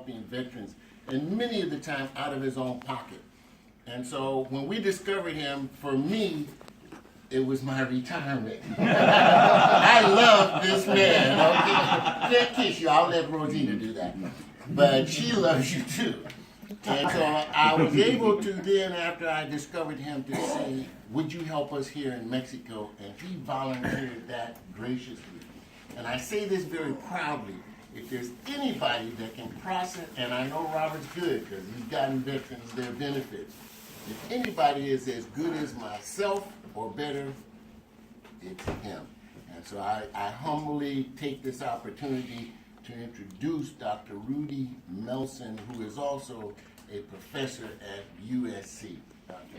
helping veterans, and many of the time out of his own pocket. And so when we discovered him, for me, it was my retirement. I love this man. Okay? Can't kiss you. I'll let Rosina do that. But she loves you too. And so I was able to then, after I discovered him, to say, would you help us here in Mexico? And he volunteered that graciously. And I say this very proudly. If there's anybody that can process, and I know Robert's good because he's gotten veterans their benefits. If anybody is as good as myself or better, it's him. And so I humbly take this opportunity to introduce Dr. Rudy Melson, who is also a professor at USC.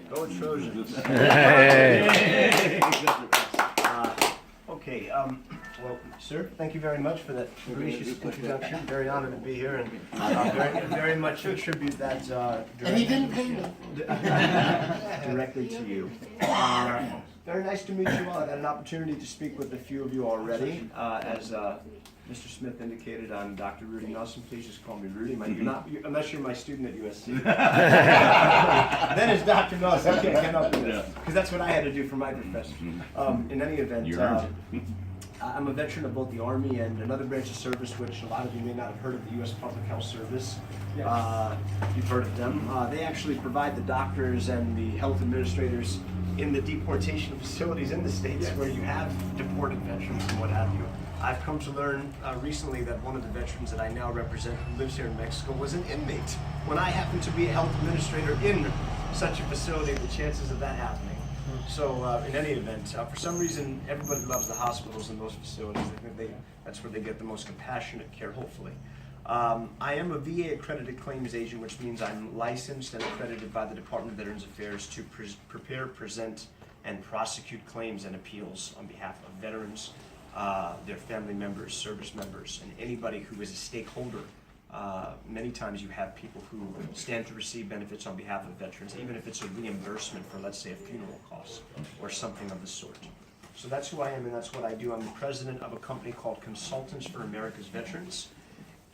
Go Trojans. Okay, well, sir, thank you very much for that gracious introduction. Very honored to be here, and very much attribute that And he didn't pay me. directly to you. Very nice to meet you all. I've had an opportunity to speak with a few of you already. As Mr. Smith indicated, I'm Dr. Rudy Melson. Please just call me Rudy. Unless you're my student at USC. Then it's Dr. Melson. I can't help with this, because that's what I had to do for my professor. In any event, I'm a veteran of both the Army and another branch of service, which a lot of you may not have heard of, the U.S. Public Health Service. You've heard of them. They actually provide the doctors and the health administrators in the deportation facilities in the States where you have deported veterans and what have you. I've come to learn recently that one of the veterans that I now represent who lives here in Mexico was an inmate when I happen to be a health administrator in such a facility, the chances of that happening. So in any event, for some reason, everybody loves the hospitals and those facilities. I think that's where they get the most compassionate care, hopefully. I am a VA accredited claims agent, which means I'm licensed and accredited by the Department of Veterans Affairs to prepare, present, and prosecute claims and appeals on behalf of veterans, their family members, service members, and anybody who is a stakeholder. Many times you have people who stand to receive benefits on behalf of veterans, even if it's a reimbursement for, let's say, a funeral cost or something of the sort. So that's who I am and that's what I do. I'm the president of a company called Consultants for America's Veterans,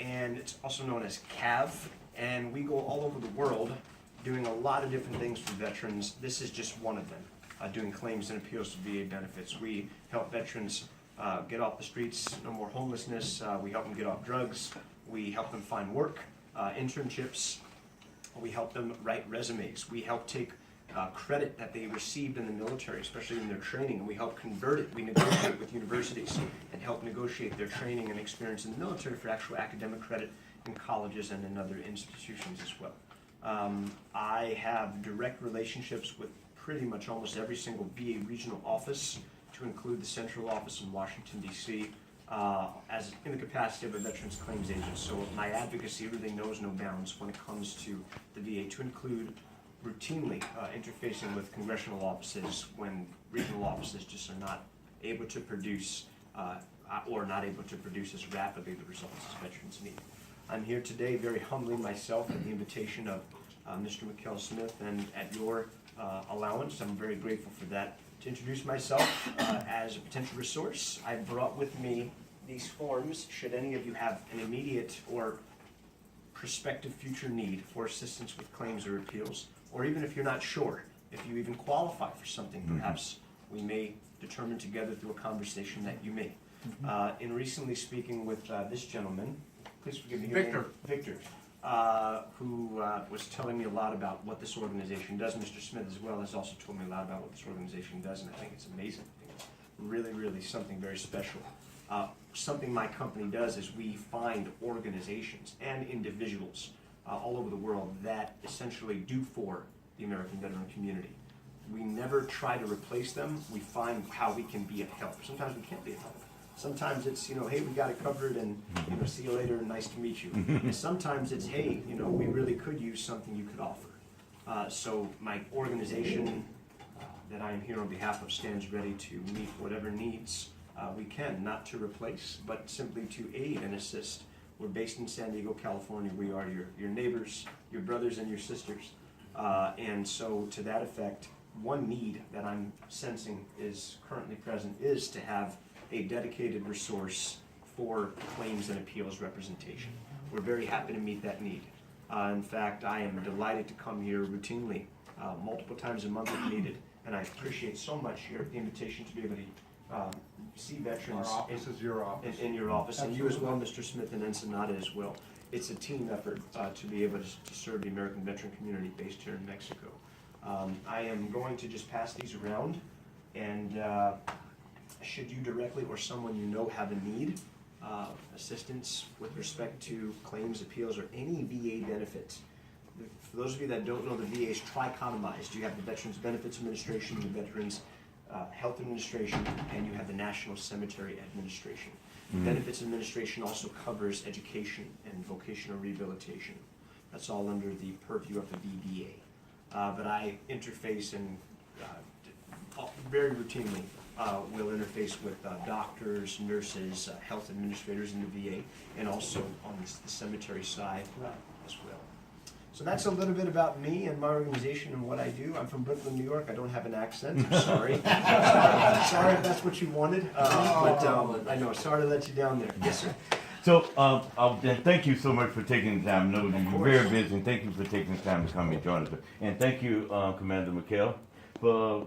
and it's also known as CAV, and we go all over the world doing a lot of different things for veterans. This is just one of them, doing claims and appeals to VA benefits. We help veterans get off the streets, no more homelessness. We help them get off drugs. We help them find work, internships. We help them write resumes. We help take credit that they received in the military, especially in their training, and we help convert it. We negotiate with universities and help negotiate their training and experience in the military for actual academic credit in colleges and in other institutions as well. I have direct relationships with pretty much almost every single VA regional office, to include the central office in Washington, D.C., as in the capacity of a veterans claims agent. So my advocacy really knows no bounds when it comes to the VA, to include routinely interfacing with congressional offices when regional offices just are not able to produce or not able to produce as rapidly the results as veterans need. I'm here today very humbly myself at the invitation of Mr. McCail Smith, and at your allowance, I'm very grateful for that, to introduce myself as a potential resource. I brought with me these forms should any of you have an immediate or prospective future need for assistance with claims or appeals, or even if you're not sure, if you even qualify for something, perhaps we may determine together through a conversation that you may. In recently speaking with this gentleman, please forgive me, Victor. Victor, who was telling me a lot about what this organization does. Mr. Smith as well has also told me a lot about what this organization does, and I think it's amazing. I think it's really, really something very special. Something my company does is we find organizations and individuals all over the world that essentially do for the American veteran community. We never try to replace them. We find how we can be of help. Sometimes we can't be of help. Sometimes it's, hey, we got it covered, and see you later, and nice to meet you. And sometimes it's, hey, we really could use something you could offer. So my organization that I am here on behalf of stands ready to meet whatever needs we can, not to replace, but simply to aid and assist. We're based in San Diego, California. We are your neighbors, your brothers and your sisters. And so to that effect, one need that I'm sensing is currently present is to have a dedicated resource for claims and appeals representation. we're very happy to meet that need. In fact, I am delighted to come here routinely, multiple times a month if needed, and I appreciate so much the invitation to be able to see veterans. Our office is your office. In your office, and you as Absolutely. well, Mr. Smith and Ensenada as well. It's a team effort to be able to serve the American veteran community based here in Mexico. I am going to just pass these around, and should you directly or someone you know have a need, assistance with respect to claims, appeals, or any VA benefits. For those of you that don't know, the VA is trichotomized. You have the Veterans Benefits Administration, the Veterans Health Administration, and you have the National Cemetery Administration. The Benefits Administration also covers education and vocational rehabilitation. That's all under the purview of the VBA. But I interface and very routinely will interface with doctors, nurses, health administrators in the VA, and also on the cemetery side as well. So that's a little bit about me and my organization and what I do. I'm from Brooklyn, New York. I don't have an accent. I'm sorry. Sorry if that's what you wanted. But I know. Sorry to let you down there. Yes, sir. So, and thank you so much for taking the time. I know you're course. very busy, and thank you for taking the time to come and join us. And thank you, Commander McCail, for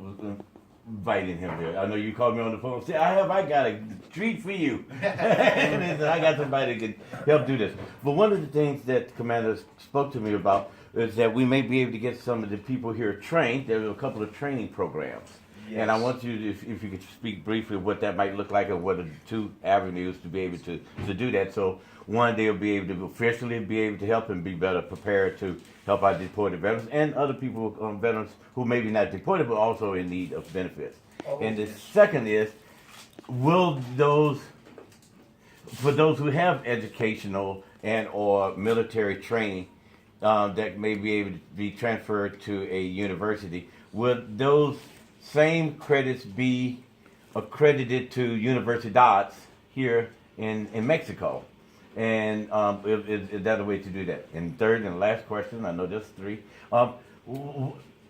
inviting him here. I know you called me on the phone and said, I got a treat for you. And I said, I got somebody that can help do this. But one of the things that Commander spoke to me about is that we may be able to get some of the people here trained. There are a couple of training programs. Yes. And I want you to, if you could speak briefly what that might look like and what are the two avenues to be able to do that. So one, they'll be able to officially be able to help and be better prepared to help our deported veterans and other people, veterans who may be not deported but also in need of benefits. And the second is, will those, for those who have educational and or military training that may be able to be transferred to a university, would those same credits be accredited to universidades here in Mexico? And is that a way to do that? And third and last question, I know there's three.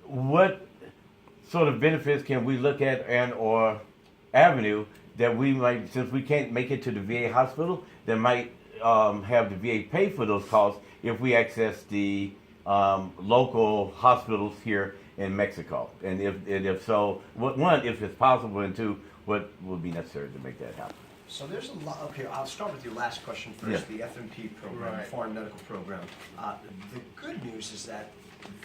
What sort of benefits can we look at and or avenue that we might, since we can't make it to the VA hospital, that might have the VA pay for those costs if we access the local hospitals here in Mexico? And if so, one, if it's possible, and two, what would be necessary to make that happen? So there's a lot. Okay, I'll start with your last question first. The FMP program, Right. Foreign Medical Program. The good news is that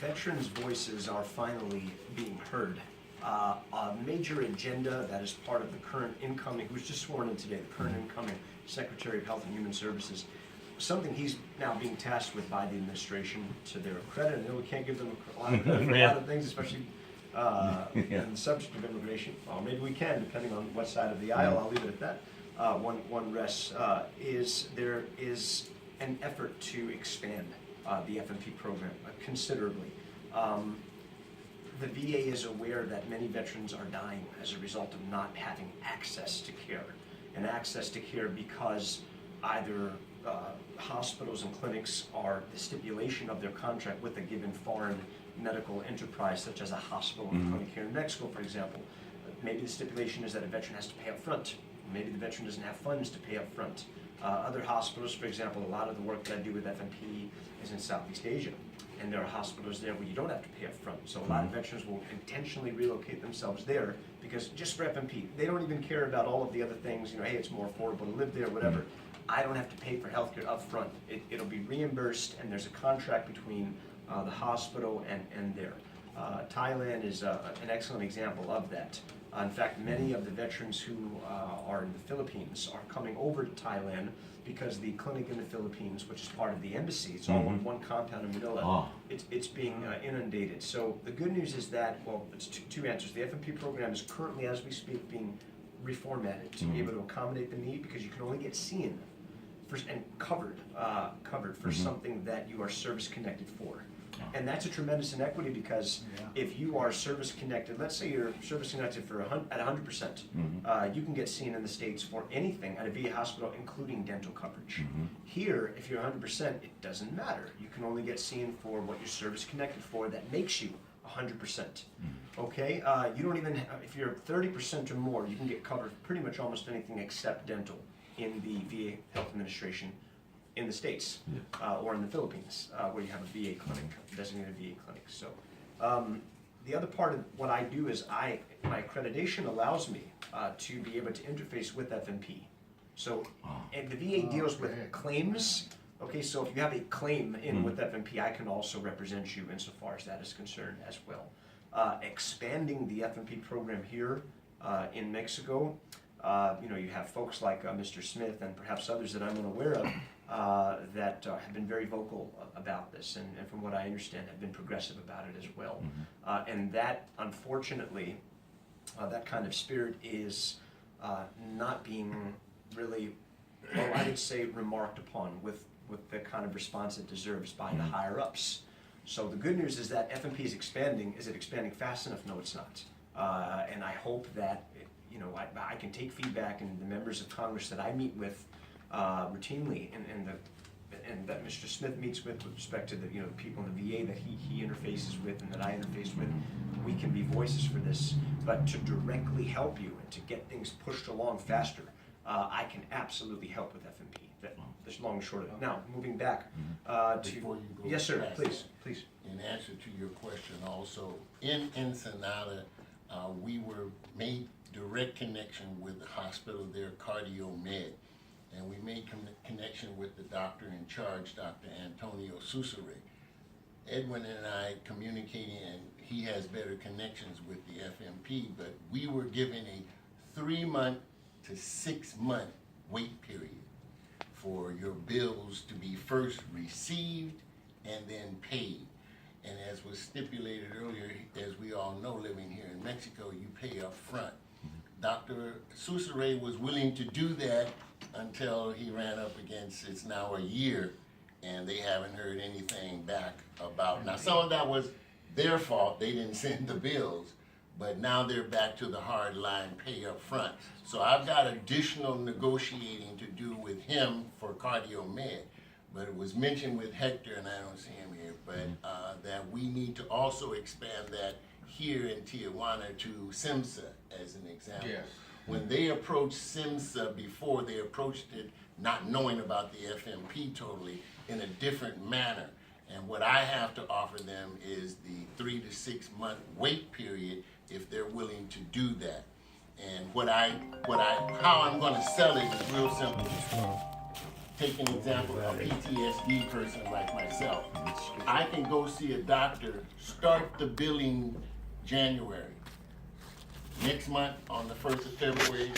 veterans' voices are finally being heard. A major agenda that is part of the current incoming, who was just sworn in today, the current incoming Secretary of Health and Human Services, something he's now being tasked with by the administration, to their credit. I know we can't give them a lot of credit for a lot of things, especially in the subject of immigration. Well, maybe we can, depending on what side of the aisle. I'll leave it at that. One rests is there is an effort to expand the FMP program considerably. The VA is aware that many veterans are dying as a result of not having access to care, and access to care because either hospitals and clinics are the stipulation of their contract with a given foreign medical enterprise, such as a hospital and clinic here in Mexico, for example. Maybe the stipulation is that a veteran has to pay up front. Maybe the veteran doesn't have funds to pay up front. Other hospitals, for example, a lot of the work that I do with FMP is in Southeast Asia. And there are hospitals there where you don't have to pay up front. So a lot of veterans will intentionally relocate themselves there because just for FMP, they don't even care about all of the other things. You know, hey, it's more affordable to live there, whatever. I don't have to pay for healthcare up front. It'll be reimbursed, and there's a contract between the hospital and there. Thailand is an excellent example of that. In fact, many of the veterans who are in the Philippines are coming over to Thailand because the clinic in the Philippines, which is part of the embassy, it's all in one compound in Manila, it's being inundated. So the good news is that, well, it's two answers. The FMP program is currently, as we speak, being reformatted to be able to accommodate the need, because you can only get seen and covered for something that you are service connected for. And that's a tremendous inequity, because if you are service connected, let's say you're service connected for at 100%, you can get seen in the States for anything at a VA hospital, including dental coverage. Here, if you're 100%, it doesn't matter. You can only get seen for what you're service connected for that makes you 100%. Okay, you don't even, if you're 30% or more, you can get covered for pretty much almost anything except dental in the VA Health Administration in the States or in the Philippines, where you have a VA clinic, designated VA clinic. So the other part of what I do is my accreditation allows me to be able to interface with FMP. So, and the VA deals with claims. Okay, so if you have a claim in with FMP, I can also represent you insofar as that is concerned as well. Expanding the FMP program here in Mexico, you have folks like Mr. Smith and perhaps others that I'm unaware of that have been very vocal about this, and from what I understand, have been progressive about it as well. And that, unfortunately, that kind of spirit is not being really, well, I would say, remarked upon with the kind of response it deserves by the higher ups. So the good news is that FMP is expanding. Is it expanding fast enough? No, it's not. And I hope that I can take feedback, and the members of Congress that I meet with routinely, and that Mr. Smith meets with respect to the people in the VA that he interfaces with and that I interface with, we can be voices for this. But to directly help you and to get things pushed along faster, I can absolutely help with FMP. That's long and short of it. Now, moving back to... Before you go yes, sir, past please. In answer to your question also, in Ensenada, we were made direct connection with the hospital there, Cardio Med, and we made connection with the doctor in charge, Dr. Antonio Susare. Edwin and I communicating, and he has better connections with the FMP, but we were given a 3-month to 6-month wait period for your bills to be first received and then paid. And as was stipulated earlier, as we all know, living here in Mexico, you pay up front. Dr. Susare was willing to do that until he ran up against, it's now a year, and they haven't heard anything back about. Now, some of that was their fault, they didn't send the bills, but now they're back to the hard line pay up front. So I've got additional negotiating to do with him for Cardio Med. But it was mentioned with Hector, and I don't see him here, but that we need to also expand that here in Tijuana to SIMSA, as an example. Yes. When they approached SIMSA before, they approached it not knowing about the FMP totally in a different manner. And what I have to offer them is the 3 to 6 month wait period if they're willing to do that. And how I'm going to sell it is real simple. Take an example of a PTSD person like myself. I can go see a doctor, start the billing January. Next month, on the 1st of February,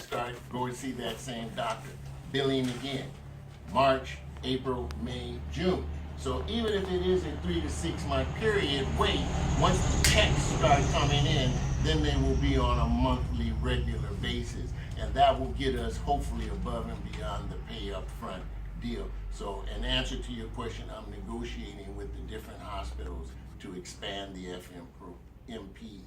go and see that same doctor. Billing again. March, April, May, June. So even if it is a 3 to 6 month period, wait, once the checks start coming in, then they will be on a monthly, regular basis. And that will get us hopefully above and beyond the pay up front deal. So in answer to your question, I'm negotiating with the different hospitals to expand the FMP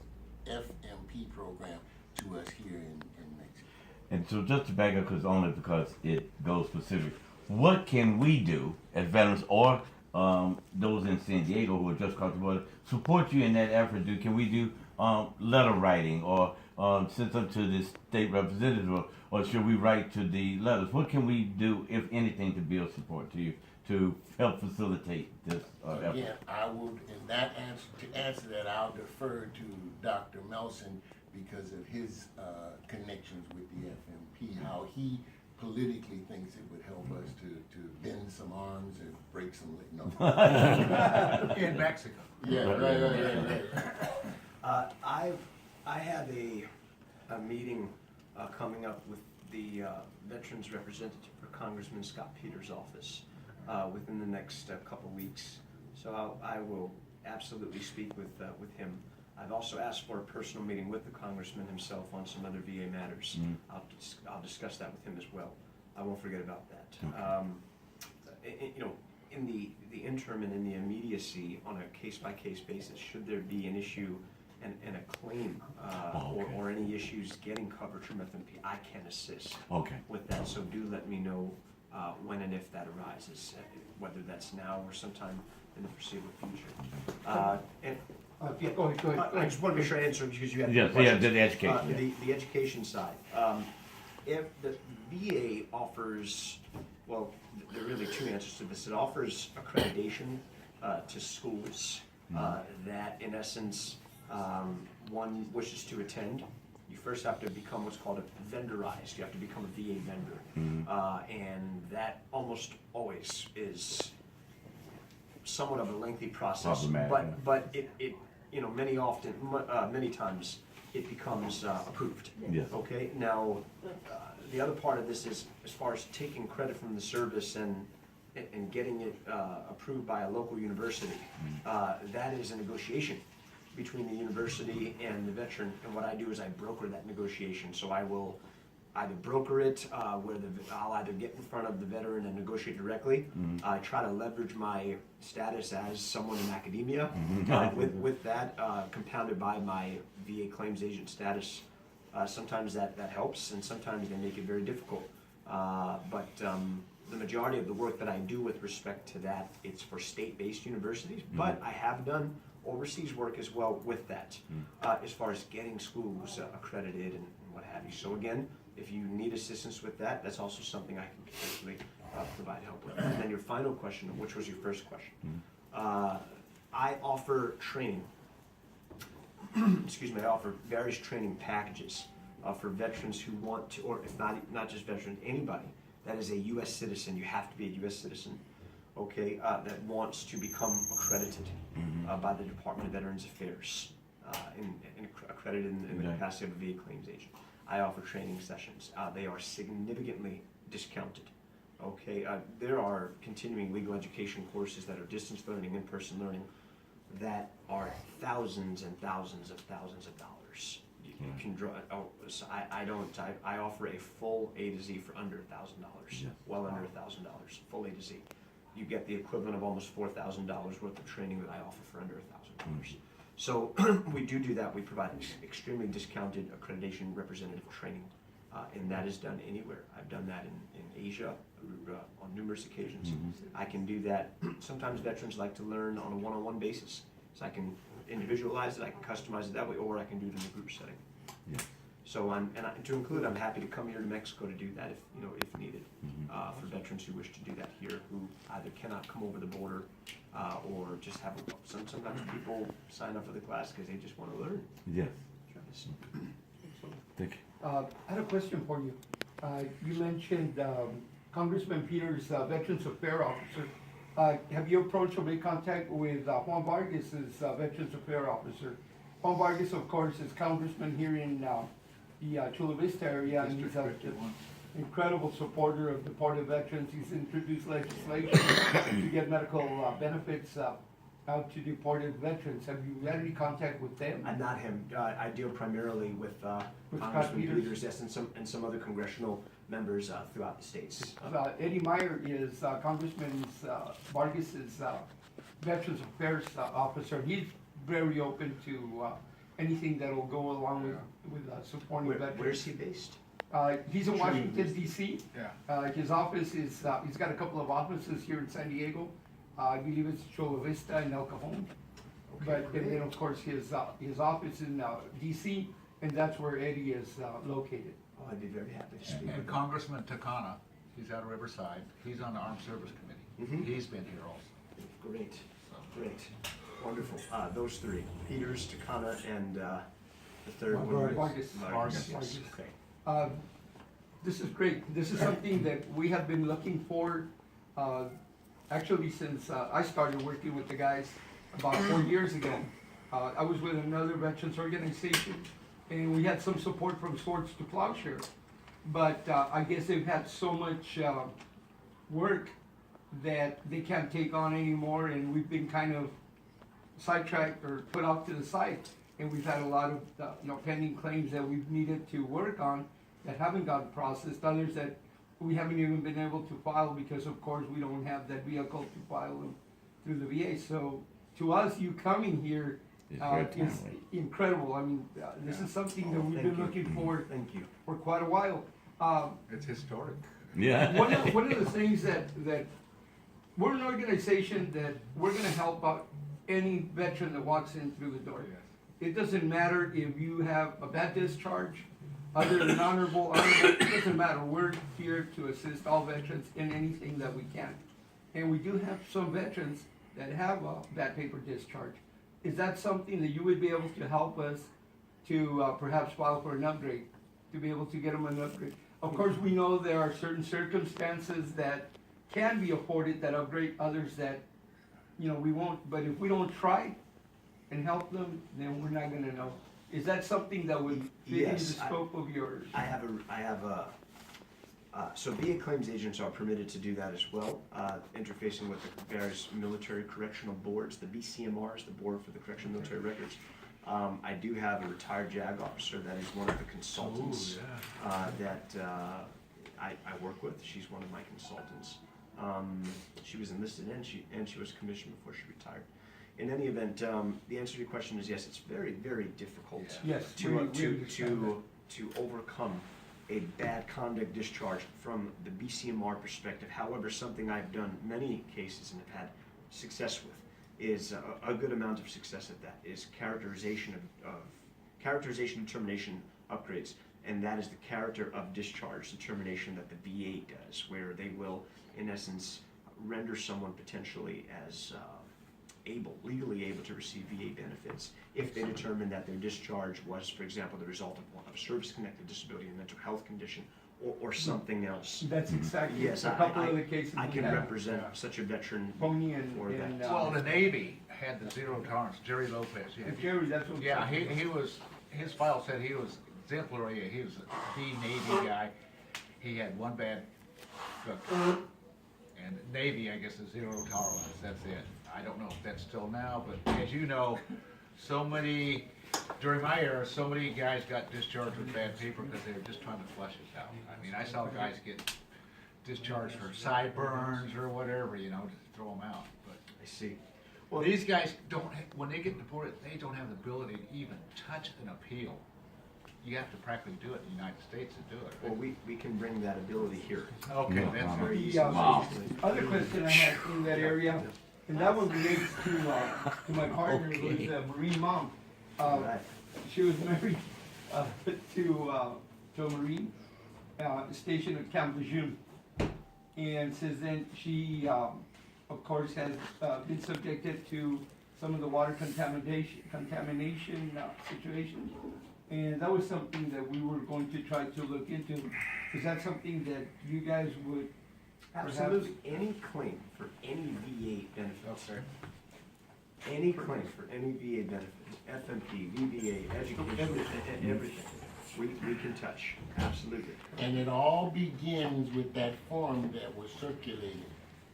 program to us here in Mexico. And so just to back up, because it goes specific, what can we do as veterans or those in San Diego who are just across the border support you in that effort? Can we do letter writing or send them to the state representative, or should we write to the letters? What can we do, if anything, to build support to you to help facilitate this effort? Again, I would, to answer that, I'll defer to Dr. Melson because of his connections with the FMP, how he politically thinks it would help us to bend some arms and break some legs. No. In Mexico. Yeah, right. I have a meeting coming up with the Veterans Representative for Congressman Scott Peters' office within the next couple weeks. So I will absolutely speak with him. I've also asked for a personal meeting with the Congressman himself on some other VA matters. I'll discuss that with him as well. I won't forget about that. Okay. In the interim and in the immediacy, on a case-by-case basis, should there be an issue and a claim or any issues getting coverage from FMP, I can assist with that. So do let me know when and if that arises, whether that's now or sometime in the foreseeable future. Go ahead. I just want to make sure I answer because you had the education. The education side. If the VA offers Well, there are really two answers to this. It offers accreditation to schools that, in essence, one wishes to attend. You first have to become what's called a vendorized. You have to become a VA vendor, and that almost always is somewhat of a lengthy process. But it many times it becomes approved. Yes. Okay. Now, the other part of this is as far as taking credit from the service and getting it approved by a local university. That is a negotiation between the university and the veteran, and what I do is I broker that negotiation. So I will either broker it where I'll either get in front of the veteran and negotiate directly. I try to leverage my status as someone in academia with that compounded by my VA claims agent status. Sometimes that helps, and sometimes they make it very difficult. But the majority of the work that I do with respect to that, it's for state-based universities, but I have done overseas work as well with that, as far as getting schools accredited and what have you. So again, if you need assistance with that, that's also something I can potentially provide help with. And then your final question, which was your first question. I offer training. Excuse me, I offer various training packages for veterans who want to, or if not just veterans, anybody that is a U.S. citizen. You have to be a U.S. citizen, okay, that wants to become accredited by the Department of Veterans Affairs, accredited in the capacity of a VA claims agent. I offer training sessions. They are significantly discounted. Okay, there are continuing legal education courses that are distance learning, in-person learning, that are thousands and thousands of dollars. You can draw. So I offer a full A to Z for under $1,000. Well under $1,000, full A to Z. You get the equivalent of almost $4,000 worth of training that I offer for under $1,000. So we do that. We provide extremely discounted accreditation representative training, and that is done anywhere. I've done that in Asia on numerous occasions. I can do that. Sometimes veterans like to learn on a one-on-one basis, so I can individualize it, I can customize it that way, or I can do it in a group setting. So to include, I'm happy to come here to Mexico to do that if needed, for veterans who wish to do that here, who either cannot come over the border or just have sometimes people sign up for the class because they just want to learn. Yes. Thank you. I had a question for you. You mentioned Congressman Peters, Veterans Affairs Officer. Have you approached or made contact with Juan Vargas, Veterans Affairs Officer? Juan Vargas, of course, is congressman here in the Chula Vista area, and he's an incredible supporter of deported veterans. He's introduced legislation to get medical benefits out to deported veterans. Have you had any contact with them? Not him. I deal primarily with Congressman Peters, yes, and some other congressional members throughout the states. Eddie Meyer is Congressman Vargas's Veterans Affairs Officer. He's very open to anything that will go along with supporting veterans. Where's he based? He's in Washington, D.C. His office is, he's got a couple of offices here in San Diego. I believe it's Chula Vista and El Cajon. And then, of course, his office in D.C., and that's where Eddie is located. Oh, I'd be very happy to speak. And Congressman Takana, he's out of Riverside. He's on the Armed Service Committee. He's been here also. Great, great, wonderful. Those three: Peters, Takana, and the third one. Vargas. Vargas. Okay. This is great. This is something that we have been looking for, actually since I started working with the guys about 4 years ago. I was with another veterans organization, and we had some support from Swords to Plowshare. But I guess they've had so much work that they can't take on anymore, and we've been kind of sidetracked or put off to the side. And we've had a lot of pending claims that we've needed to work on that haven't gotten processed, others that we haven't even been able to file because, of course, we don't have that vehicle to file them through the VA. So to us, you coming here is incredible. I mean, this is something that we've been looking for for quite a while. It's historic. Yeah. One of the things that we're an organization that we're going to help out any veteran that walks in through the door. It doesn't matter if you have a bad discharge other than honorable, it doesn't matter. We're here to assist all veterans in anything that we can. And we do have some veterans that have that paper discharge. Is that something that you would be able to help us to perhaps file for an upgrade, to be able to get them an upgrade? Of course, we know there are certain circumstances that can be afforded that upgrade, others that, we won't. But if we don't try and help them, then we're not gonna know. Is that something that would fit into the Yes, scope of yours? So VA claims agents are permitted to do that as well, interfacing with the various military correctional boards, the BCMRs, the Board for the Correctional Military Records. I do have a retired JAG officer that is one of the consultants that I work with. She's one of my consultants. She was enlisted and she was commissioned before she retired. In any event, the answer to your question is yes. It's very, very difficult Yes, to overcome a bad conduct discharge from the BCMR perspective. However, something I've done many cases and have had success with is a good amount of success at that is characterization determination upgrades, and that is the character of discharge determination that the VA does, where they will, in essence, render someone potentially as legally able to receive VA benefits if they determine that their discharge was, for example, the result of a service-connected disability, a mental health condition, or something else. That's exactly, Yes, a couple of the cases I we can have. represent such a veteran Pony and, for that. Well, the Navy had the zero tolerance, Jerry Lopez. Jerry, that's what. Yeah, he was, his file said he was exemplary, he was the Navy guy. He had one bad drug. And Navy, I guess, is zero tolerance, that's it. I don't know if that's still now, but as you know, during my era, so many guys got discharged with bad paper because they were just trying to flush it out. I mean, I saw guys get discharged for sideburns or whatever, to throw them out. But I see. well, these guys when they get deported, they don't have the ability to even touch an appeal. You have to practically do it in the United States to do it. Well, we can bring that ability here. Okay, that's Very The easy. other question I had in that area, and that one relates to my partner, who's a Marine mom. Right. She was married to a Marine stationed at Camp Lejeune. And since then, she, of course, has been subjected to some of the water contamination situations. And that was something that we were going to try to look into. Is that something that you guys would Absolutely. Any claim for any VA benefits. Okay. Any claim for any VA benefits, FMP, VBA, education, everything, we can touch. Absolutely. And it all begins with that form that was circulated,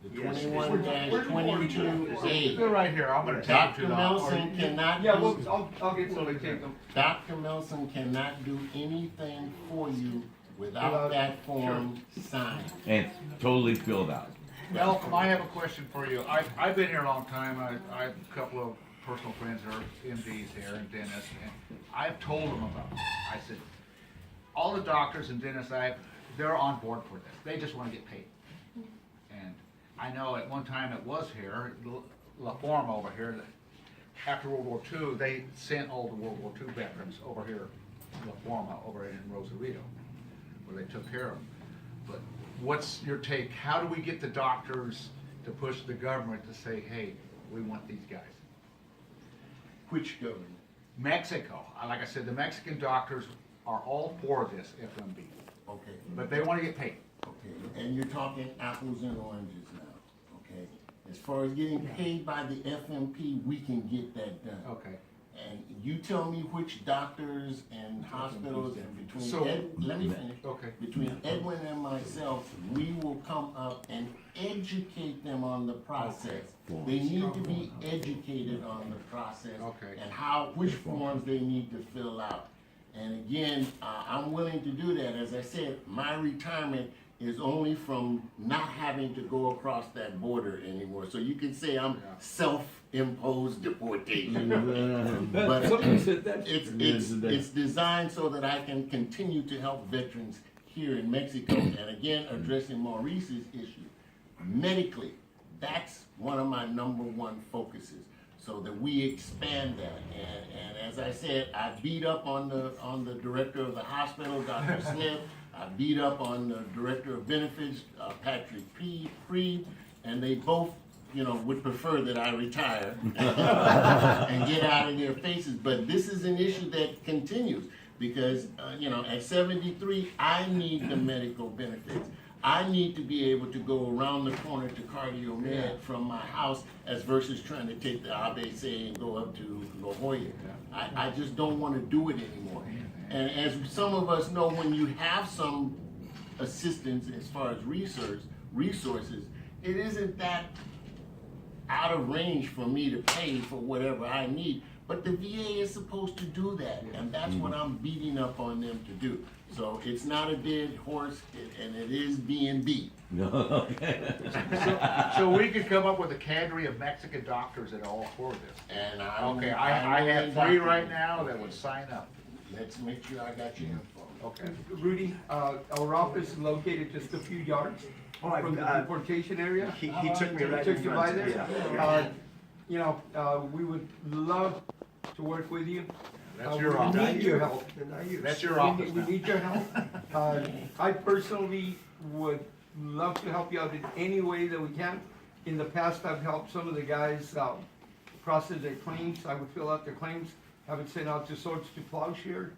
the Yes. 21-22A. They're right here, I'm gonna take Dr. you to Melson cannot Yeah, do, well, I'll get somebody to take them. Dr. Melson cannot do anything for you without that form signed. And totally filled out. Malcolm, I have a question for you. I've been here a long time. I have a couple of personal friends that are MDs here and dentists, and I've told them about it. I said, all the doctors and dentists they're on board for this. They just want to get paid. And I know at one time it was here, La Forma over here, that after World War II, they sent all the World War II veterans over here, La Forma, over in Rosarito, where they took care of them. But what's your take? How do we get the doctors to push the government to say, hey, we want these guys? Which government? Mexico. Like I said, the Mexican doctors are all for this FMB, Okay. but they want to get paid. Okay, and you're talking apples and oranges now, okay? As far as getting paid by the FMP, we can get that done. Okay. And you tell me which doctors and hospitals and between, So- let me finish. Okay. Between Edwin and myself, we will come up and educate them on the process. They need to be educated on the process. Okay. And which forms they need to fill out. And again, I'm willing to do that. As I said, my retirement is only from not having to go across that border anymore. So you can say I'm self-imposed deportation. But Somebody said that. it's designed so that I can continue to help veterans here in Mexico. And again, addressing Maurice's issue, medically, that's one of my #1 focuses. so that we expand that. And as I said, I beat up on the director of the hospital, Dr. Smith. I beat up on the director of benefits, Patrick P. Freed, and they both, would prefer that I retire and get out of their faces. But this is an issue that continues because, at 73, I need the medical benefits. I need to be able to go around the corner to Cardio Med from my house as versus trying to take the ABC and go up to La Jolla. I just don't want to do it anymore. And as some of us know, when you have some assistance as far as resources, it isn't that out of range for me to pay for whatever I need. But the VA is supposed to do that, and that's what I'm beating up on them to do. So it's not a dead horse, and it is being beat. So we could come up with a cadre of Mexican doctors that are all for this. And I have 3 right now that would sign up. Let's make sure I got your info. Okay. Rudy, our office is located just a few yards from the deportation area. He took me right Took in you front. by there. We would love to work with you. That's your We office. need your help. That's your office We now. need your help. I personally would love to help you out in any way that we can. In the past, I've helped some of the guys process their claims. I would fill out their claims, have it sent out to Swords to Plowshare.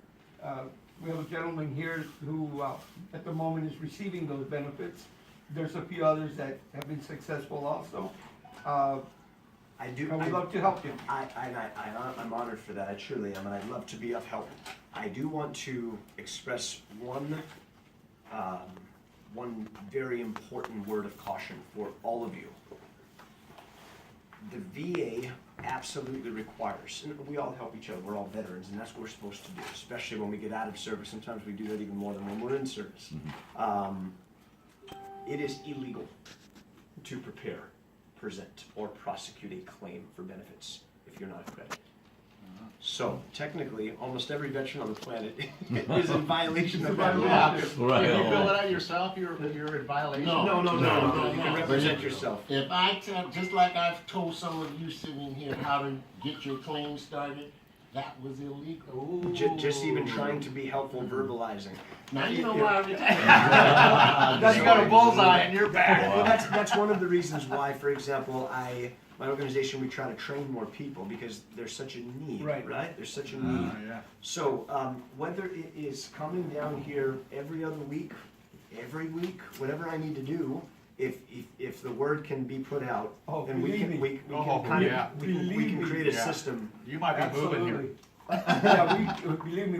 We have a gentleman here who, at the moment, is receiving those benefits. There's a few others that have been successful also. I do. And we'd love to help you. I'm honored for that. I truly am, and I'd love to be of help. I do want to express one very important word of caution for all of you. The VA absolutely requires, and we all help each other. We're all veterans, and that's what we're supposed to do. Especially when we get out of service. Sometimes we do that even more than when we're in service. It is illegal to prepare, present, or prosecute a claim for benefits if you're not accredited. So technically, almost every veteran on the planet is in violation of that law. If you fill it out yourself, you're in violation. No. You can represent yourself. If I tell, just like I've told some of you sitting here how to get your claim started, that was illegal. Just even trying to be helpful, verbalizing. Now you know why I retired. You got a bullseye in your back. Well, that's one of the reasons why, for example, my organization, we try to train more people because there's such a need, right? There's such a need. Yeah. So whether it is coming down here every other week, every week, whatever I need to do, if the word can be put out, then we can create a system. You might be moving here. Absolutely. Yeah, believe me,